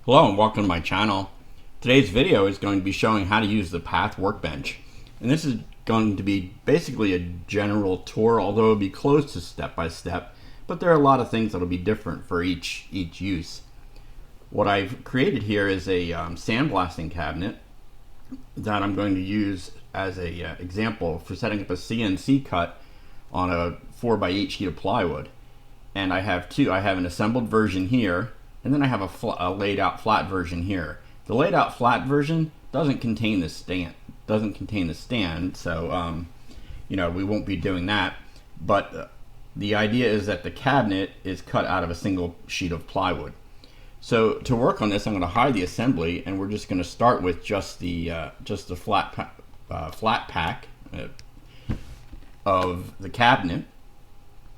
Hello and welcome to my channel. Today's video is going to be showing how to use the Path Workbench. And this is going to be basically a general tour, although it'll be close to step by step, but there are a lot of things that'll be different for each use. What I've created here is a sandblasting cabinet that I'm going to use as a example for setting up a CNC cut on a 4x8 sheet of plywood. And I have an assembled version here, and then I have a laid out flat version here. The laid out flat version doesn't contain the stand. So we won't be doing that. But the idea is that the cabinet is cut out of a single sheet of plywood. So to work on this, I'm going to hide the assembly, and we're just going to start with just the flat pack of the cabinet,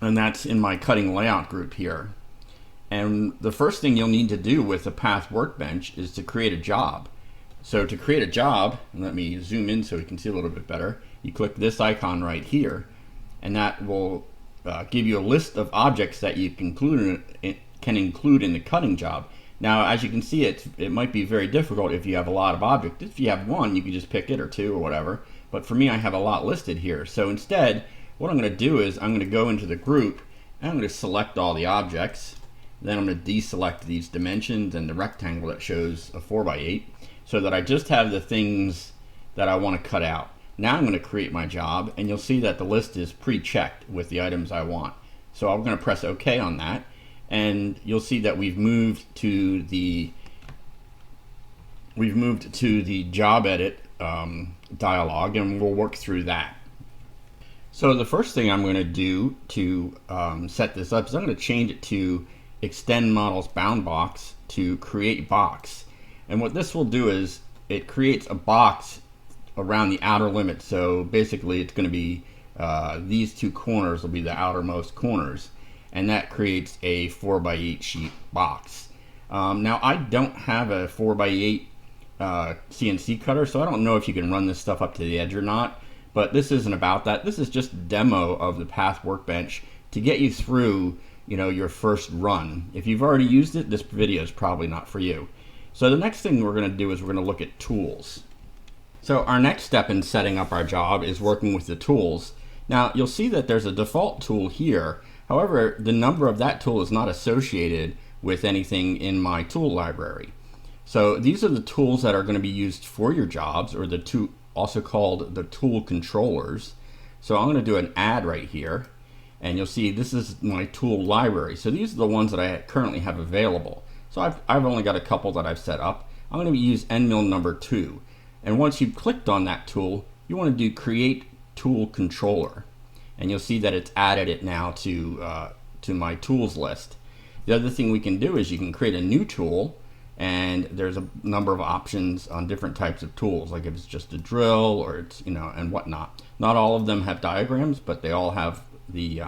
and that's in my cutting layout group here. And the first thing you'll need to do with the Path Workbench is to create a job. So to create a job, and let me zoom in so we can see a little bit better, you click this icon right here, and that will give you a list of objects that you can include in the cutting job. Now, as you can see, it might be very difficult if you have a lot of objects. If you have one, you can just pick it, or two, or whatever. But for me, I have a lot listed here. So instead, what I'm going to do is I'm going to go into the group, and I'm going to select all the objects. Then I'm going to deselect these dimensions and the rectangle that shows a 4x8 so that I just have the things that I want to cut out. Now I'm going to create my job, and you'll see that the list is pre-checked with the items I want. So I'm going to press OK on that, and you'll see that we've moved to the job edit dialog, and we'll work through that. So the first thing I'm going to do to set this up is I'm going to change it to extend models bound box to create box. And what this will do is it creates a box around the outer limit. So basically it's going to be these two corners will be the outermost corners, and that creates a 4x8 sheet box. Now I don't have a 4x8 CNC cutter, so I don't know if you can run this stuff up to the edge or not, but this isn't about that. This is just a demo of the Path Workbench to get you through your first run. If you've already used it, this video is probably not for you. So the next thing we're going to do is we're going to look at tools. So our next step in setting up our job is working with the tools. Now you'll see that there's a default tool here. However, the number of that tool is not associated with anything in my tool library. So these are the tools that are going to be used for your jobs, or also called the tool controllers. So I'm going to do an add right here, and you'll see this is my tool library. So these are the ones that I currently have available. So I've only got a couple that I've set up. I'm going to use end mill number 2. And once you've clicked on that tool, you want to do create tool controller. And you'll see that it's added it now to my tools list. The other thing we can do is you can create a new tool, and there's a number of options on different types of tools, like if it's just a drill or it's, and whatnot. Not all of them have diagrams, but they all have the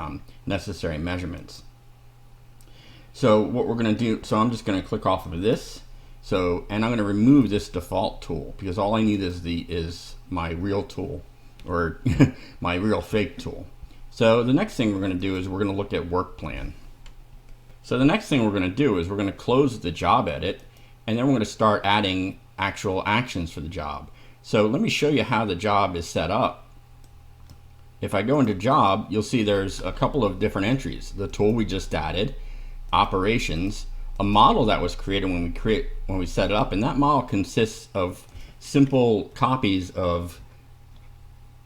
necessary measurements. So what we're going to do, so I'm just going to click off of this. So, and I'm going to remove this default tool because all I need is my real tool, or my real fake tool. So the next thing we're going to do is we're going to look at work plan. So the next thing we're going to do is we're going to close the job edit, and then we're going to start adding actual actions for the job. So let me show you how the job is set up. If I go into job, you'll see there's a couple of different entries. The tool we just added, operations, a model that was created when we set it up, and that model consists of simple copies of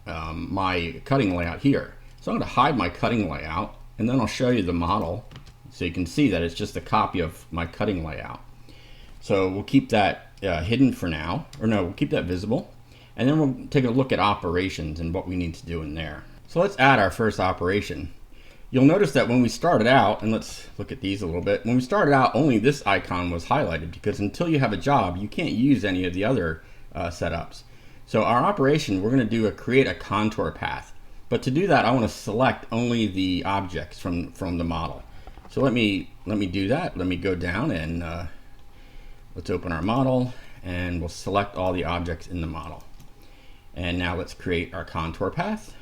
my cutting layout here. So I'm going to hide my cutting layout, and then I'll show you the model so you can see that it's just a copy of my cutting layout. So we'll keep that hidden for now, or no, we'll keep that visible. And then we'll take a look at operations and what we need to do in there. So let's add our first operation. You'll notice that when we started out, and let's look at these a little bit, when we started out only this icon was highlighted, because until you have a job you can't use any of the other setups. So our operation, we're going to create a contour path. But to do that, I want to select only the objects from the model. So let me do that. Let me go down and let's open our model, and we'll select all the objects in the model. And now let's create our contour path.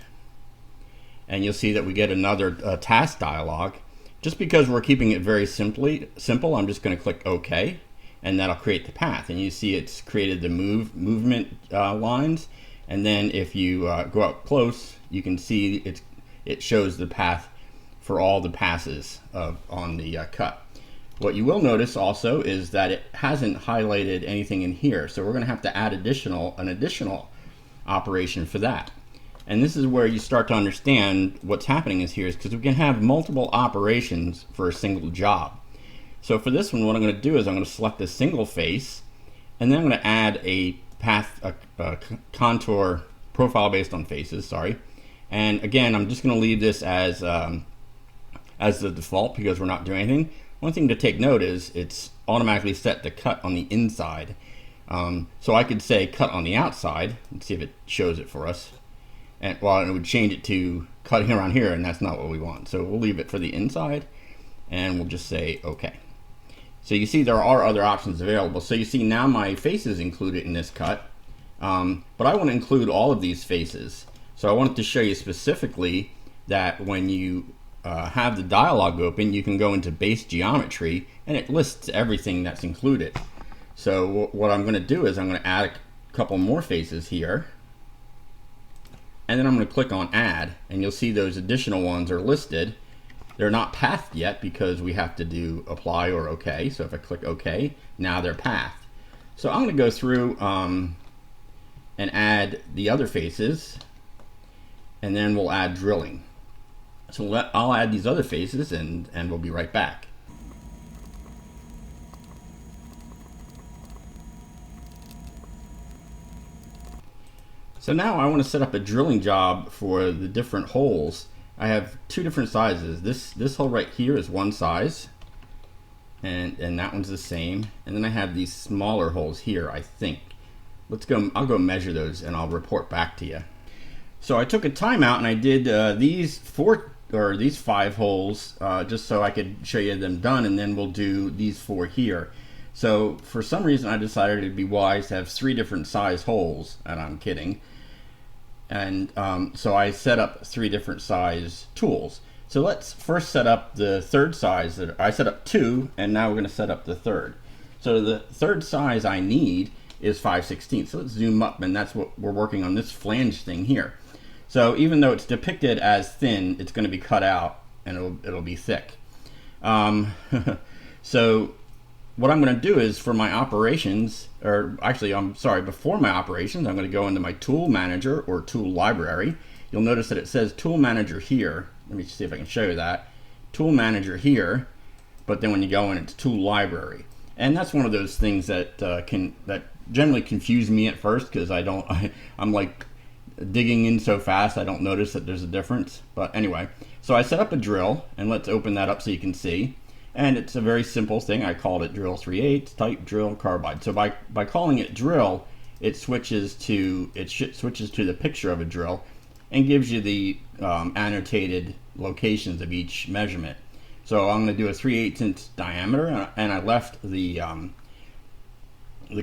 And you'll see that we get another task dialog. Just because we're keeping it very simple, I'm just going to click OK. and that'll create the path. And you see it's created the movement lines. And then if you go up close, you can see it shows the path for all the passes on the cut. What you will notice also is that it hasn't highlighted anything in here, so we're going to have to add an additional operation for that. And this is where you start to understand what's happening is because we can have multiple operations for a single job. So for this one, what I'm going to do is I'm going to select a single face, and then I'm going to add a path, a contour profile based on faces, sorry. And again, I'm just going to leave this as the default because we're not doing anything. One thing to take note is it's automatically set to cut on the inside. So I could say cut on the outside. Let's see if it shows it for us. And well, it would change it to cut around here, and that's not what we want. So we'll leave it for the inside, and we'll just say OK. So you see there are other options available. So you see now my face is included in this cut, but I want to include all of these faces. So I wanted to show you specifically that when you have the dialog open, you can go into base geometry and it lists everything that's included. So what I'm going to do is I'm going to add a couple more faces here, and then I'm going to click on add, and you'll see those additional ones are listed. They're not pathed yet because we have to do apply or OK. So if I click OK, now they're pathed. So I'm going to go through and add the other faces, and then we'll add drilling. So I'll add these other faces, and we'll be right back. So now I want to set up a drilling job for the different holes. I have two different sizes. This hole right here is one size, and that one's the same. And then I have these smaller holes here, I think. I'll go measure those, and I'll report back to you. So I took a timeout and I did these 5 holes just so I could show you them done, and then we'll do these 4 here. So for some reason I decided it'd be wise to have 3 different size holes, and I'm kidding. And so I set up 3 different size tools. So let's first set up the third size. I set up 2, and now we're going to set up the third. So the third size I need is 5/16. So let's zoom up, and that's what we're working on, this flange thing here. So even though it's depicted as thin, it's going to be cut out, and it'll be thick. So what I'm going to do is for my operations, or actually, I'm sorry, before my operations, I'm going to go into my tool manager or tool library. You'll notice that it says tool manager here. Let me see if I can show you that. Tool manager here, but then when you go in, it's tool library. And that's one of those things that that generally confuse me at first, because I'm like digging in so fast I don't notice that there's a difference. But anyway, so I set up a drill, and let's open that up so you can see. And it's a very simple thing. I called it drill 3/8, type drill carbide. So by calling it drill, it switches to the picture of a drill and gives you the annotated locations of each measurement. So I'm going to do a 3/8 inch diameter, and I left the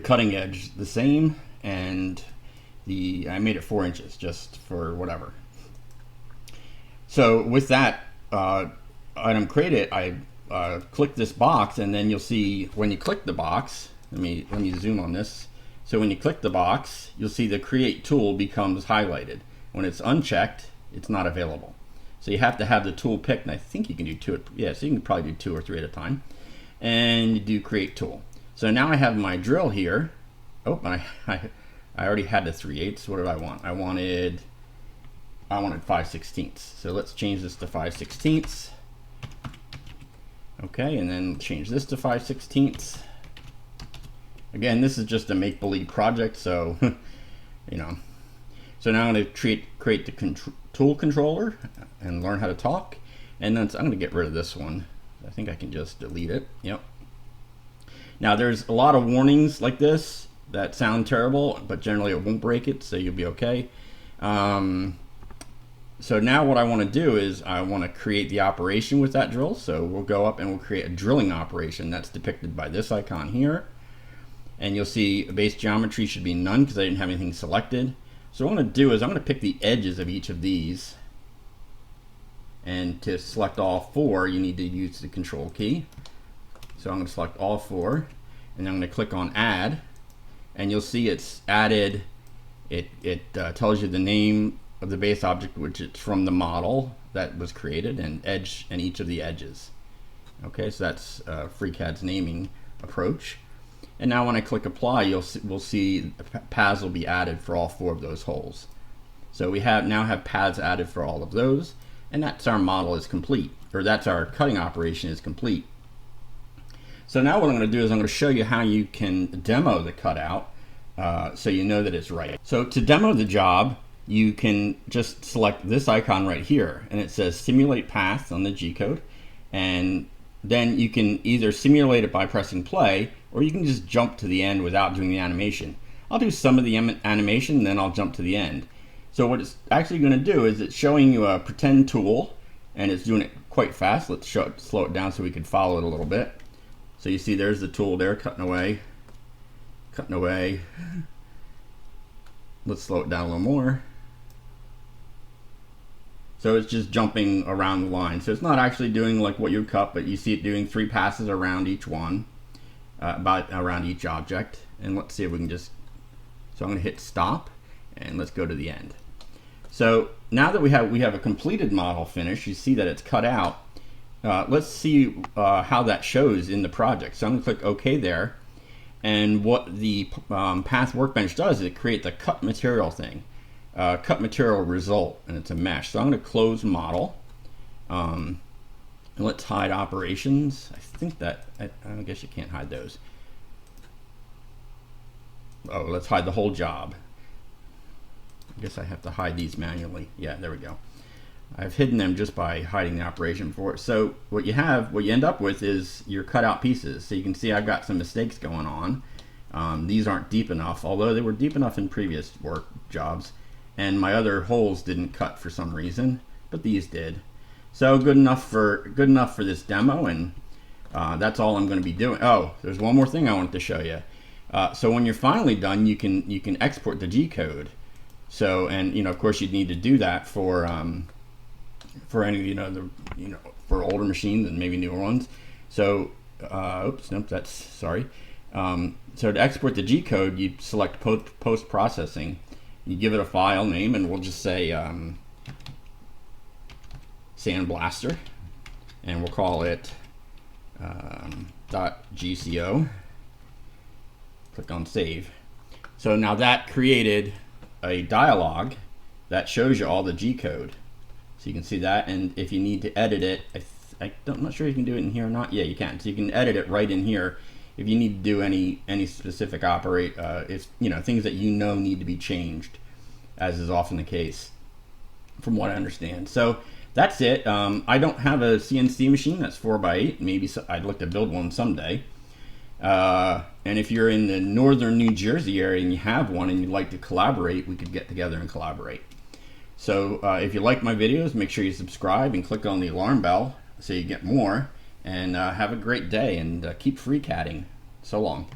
cutting edge the same, and I made it 4 inches just for whatever. So with that item created, I click this box, and then you'll see when you click the box, let me zoom on this. So when you click the box, you'll see the create tool becomes highlighted. When it's unchecked, it's not available. So you have to have the tool picked, and I think you can do 2. Yeah, so you can probably do 2 or 3 at a time. And you do create tool. So now I have my drill here. Oh, and I already had the 3/8. What did I want? I wanted 5/16. So let's change this to 5/16. Okay, and then change this to 5/16. Again, this is just a make-believe project, so you know. So now I'm going to create the tool controller and learn how to talk. And then I'm going to get rid of this one. I think I can just delete it. Yep. Now there's a lot of warnings like this that sound terrible, but generally it won't break it, so you'll be okay. So now what I want to do is I want to create the operation with that drill. So we'll go up and we'll create a drilling operation that's depicted by this icon here. And you'll see base geometry should be none because I didn't have anything selected. So what I'm going to do is I'm going to pick the edges of each of these. And to select all 4, you need to use the control key. So I'm going to select all 4. and I'm going to click on Add, and you'll see it's added. It tells you the name of the base object, which is from the model that was created, and edge and each of the edges. Okay, so that's FreeCAD's naming approach. And now when I click Apply, we'll see paths will be added for all 4 of those holes. So we now have paths added for all of those, and that's our model is complete, or that's our cutting operation is complete. So now what I'm going to do is I'm going to show you how you can demo the cutout so you know that it's right. So to demo the job, you can just select this icon right here, and it says Simulate Path on the G-code, and then you can either simulate it by pressing play, or you can just jump to the end without doing the animation. I'll do some of the animation, and then I'll jump to the end. So what it's actually going to do is it's showing you a pretend tool, and it's doing it quite fast. Let's slow it down so we can follow it a little bit. So you see there's the tool there, cutting away, cutting away. Let's slow it down a little more. So it's just jumping around the line. So it's not actually doing like what you cut, but you see it doing 3 passes around each one, around each object. And let's see if we can just, so I'm going to hit stop, and let's go to the end. So now that we have a completed model finish, you see that it's cut out. Let's see how that shows in the project. So I'm going to click OK there. And what the Path Workbench does is it creates a cut material thing. Cut material result, and it's a mesh. So I'm going to close model, and let's hide operations. I think that I guess you can't hide those. Oh, let's hide the whole job. I guess I have to hide these manually. Yeah, there we go. I've hidden them just by hiding the operation before. So what you end up with is your cutout pieces. So you can see I've got some mistakes going on. These aren't deep enough, although they were deep enough in previous work jobs. And my other holes didn't cut for some reason, but these did. So good enough for this demo, and that's all I'm going to be doing. Oh, there's one more thing I wanted to show you. So when you're finally done, you can export the G code. So, and of course you'd need to do that for any for older machines and maybe newer ones. So oops, nope, that's sorry. So to export the G code, you select post processing. You give it a file name, and we'll just say Sandblaster, and we'll call it .gco. Click on save. So now that created a dialog that shows you all the G code. So you can see that, and if you need to edit it, I'm not sure if you can do it in here or not. Yeah, you can. So you can edit it right in here if you need to do any specific if things that need to be changed, as is often the case, from what I understand. So that's it. I don't have a CNC machine that's 4x8. Maybe I'd like to build one someday. And if you're in the northern New Jersey area and you have one and you'd like to collaborate, we could get together and collaborate. So if you like my videos, make sure you subscribe and click on the alarm bell so you get more. And have a great day, and keep FreeCADing. So long.